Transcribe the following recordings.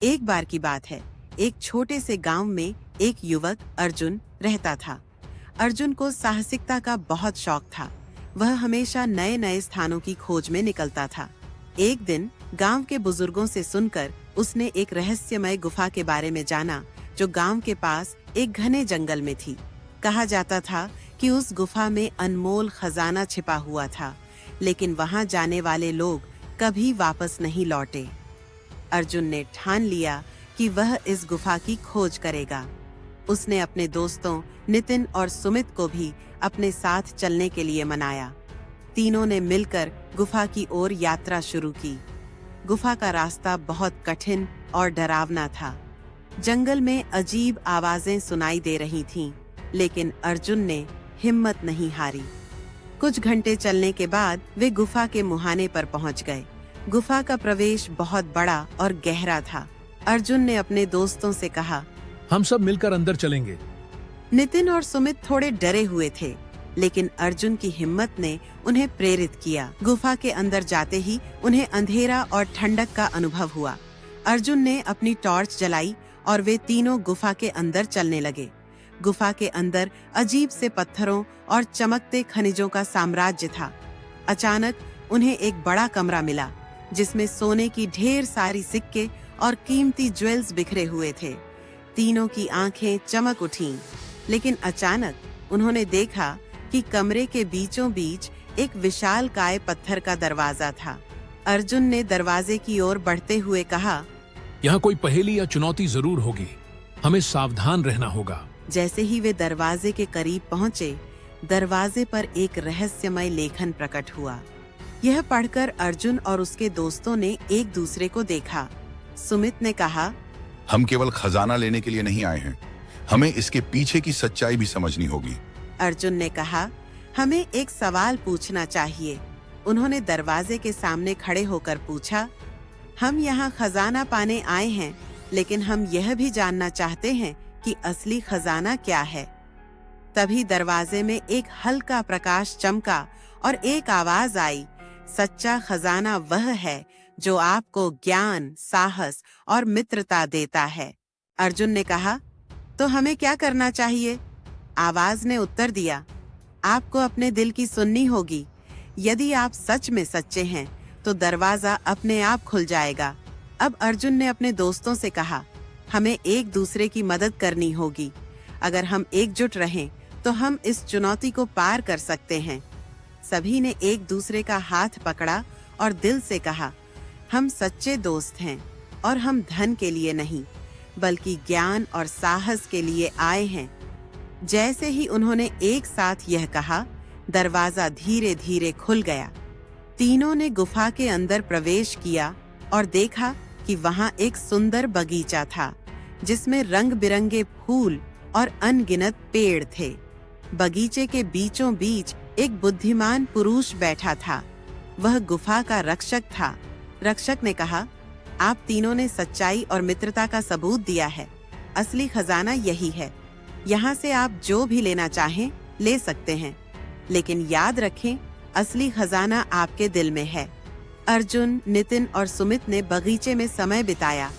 एक बार की बात है, एक छोटे से गांव में एक युवक अर्जुन रहता था। अर्जुन को साहसिकता का बहुत शौक था। वह हमेशा नए नए स्थानों की खोज में निकलता था। एक दिन गांव के बुजुर्गों से सुनकर उसने एक रहस्यमय गुफा के बारे में जाना, जो गांव के पास एक घने जंगल में थी। कहा जाता था कि उस गुफा में अनमोल खजाना छिपा हुआ था, लेकिन वहां जाने वाले लोग कभी वापस नहीं लौटे। अर्जुन ने ठान लिया कि वह इस गुफा की खोज करेगा। उसने अपने दोस्तों नितिन और सुमित को भी अपने साथ चलने के लिए मनाया। तीनों ने मिलकर गुफा की ओर यात्रा शुरू की। गुफा का रास्ता बहुत कठिन और डरावना था। जंगल में अजीब आवाजें सुनाई दे रही थीं, लेकिन अर्जुन ने हिम्मत नहीं हारी। कुछ घंटे चलने के बाद वे गुफा के मुहाने पर पहुंच गए। गुफा का प्रवेश बहुत बड़ा और गहरा था। अर्जुन ने अपने दोस्तों से कहा, हम सब मिलकर अंदर चलेंगे। नितिन और सुमित थोड़े डरे हुए थे, लेकिन अर्जुन की हिम्मत ने उन्हें प्रेरित किया। गुफा के अंदर जाते ही उन्हें अंधेरा और ठंडक का अनुभव हुआ। अर्जुन ने अपनी टॉर्च जलाई और वे तीनों गुफा के अंदर चलने लगे। गुफा के अंदर अजीब से पत्थरों और चमकते खनिजों का साम्राज्य था। अचानक उन्हें एक बड़ा कमरा मिला, जिसमें सोने की ढेर सारी सिक्के और कीमती ज्वेल्स बिखरे हुए थे। तीनों की आंखें चमक उठीं, लेकिन अचानक उन्होंने देखा कि कमरे के बीचों बीच एक विशालकाय पत्थर का दरवाजा था। अर्जुन ने दरवाजे की ओर बढ़ते हुए कहा, यहाँ कोई पहेली या चुनौती जरूर होगी, हमें सावधान रहना होगा। जैसे ही वे दरवाजे के करीब पहुंचे, दरवाजे पर एक रहस्यमय लेखन प्रकट हुआ। यह पढ़कर अर्जुन और उसके दोस्तों ने एक दूसरे को देखा। सुमित ने कहा, हम केवल खजाना लेने के लिए नहीं आए हैं, हमें इसके पीछे की सच्चाई भी समझनी होगी। अर्जुन ने कहा, हमें एक सवाल पूछना चाहिए। उन्होंने दरवाजे के सामने खड़े होकर पूछा, हम यहाँ खजाना पाने आए हैं, लेकिन हम यह भी जानना चाहते हैं कि असली खजाना क्या है। तभी दरवाजे में एक हल्का प्रकाश चमका और एक आवाज आई, सच्चा खजाना वह है जो आपको ज्ञान, साहस और मित्रता देता है। अर्जुन ने कहा, तो हमें क्या करना चाहिए? आवाज ने उत्तर दिया, आपको अपने दिल की सुननी होगी। यदि आप सच में सच्चे हैं, तो दरवाजा अपने आप खुल जाएगा। अब अर्जुन ने अपने दोस्तों से कहा, हमें एक दूसरे की मदद करनी होगी। अगर हम एकजुट रहें, तो हम इस चुनौती को पार कर सकते हैं। सभी ने एक दूसरे का हाथ पकड़ा और दिल से कहा, हम सच्चे दोस्त हैं और हम धन के लिए नहीं, बल्कि ज्ञान और साहस के लिए आए हैं। जैसे ही उन्होंने एक साथ यह कहा, दरवाजा धीरे धीरे खुल गया। तीनों ने गुफा के अंदर प्रवेश किया और देखा कि वहां एक सुंदर बगीचा था, जिसमें रंग बिरंगे फूल और अनगिनत पेड़ थे। बगीचे के बीचों बीच एक बुद्धिमान पुरुष बैठा था। वह गुफा का रक्षक था। रक्षक ने कहा, आप तीनों ने सच्चाई और मित्रता का सबूत दिया है। असली खजाना यही है। यहाँ से आप जो भी लेना चाहें ले सकते हैं, लेकिन याद रखें, असली खजाना आपके दिल में है। अर्जुन, नितिन और सुमित ने बगीचे में समय बिताया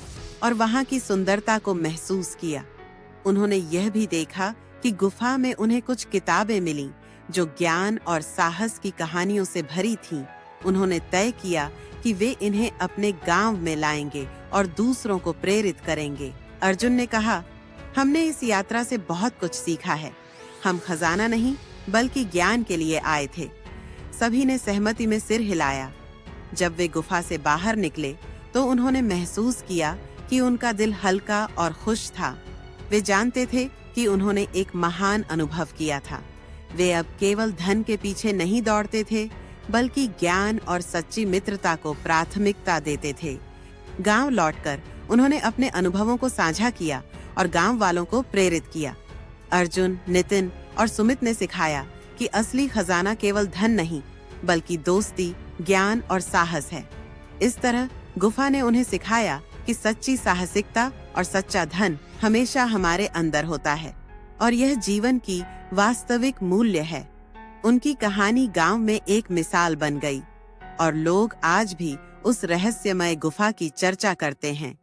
और वहां की सुंदरता को महसूस किया। उन्होंने यह भी देखा कि गुफा में उन्हें कुछ किताबें मिलीं, जो ज्ञान और साहस की कहानियों से भरी थीं। उन्होंने तय किया कि वे इन्हें अपने गांव में लाएंगे और दूसरों को प्रेरित करेंगे। अर्जुन ने कहा, हमने इस यात्रा से बहुत कुछ सीखा है। हम खजाना नहीं, बल्कि ज्ञान के लिए आए थे। सभी ने सहमति में सिर हिलाया। जब वे गुफा से बाहर निकले, तो उन्होंने महसूस किया कि उनका दिल हल्का और खुश था। वे जानते थे कि उन्होंने एक महान अनुभव किया था। वे अब केवल धन के पीछे नहीं दौड़ते थे, बल्कि ज्ञान और सच्ची मित्रता को प्राथमिकता देते थे। गांव लौटकर उन्होंने अपने अनुभवों को साझा किया और गांव वालों को प्रेरित किया। अर्जुन, नितिन और सुमित ने सिखाया कि असली खजाना केवल धन नहीं, बल्कि दोस्ती, ज्ञान और साहस है। इस तरह गुफा ने उन्हें सिखाया कि सच्ची साहसिकता और सच्चा धन हमेशा हमारे अंदर होता है, और यह जीवन की वास्तविक मूल्य है। उनकी कहानी गांव में एक मिसाल बन गई, और लोग आज भी उस रहस्यमय गुफा की चर्चा करते हैं।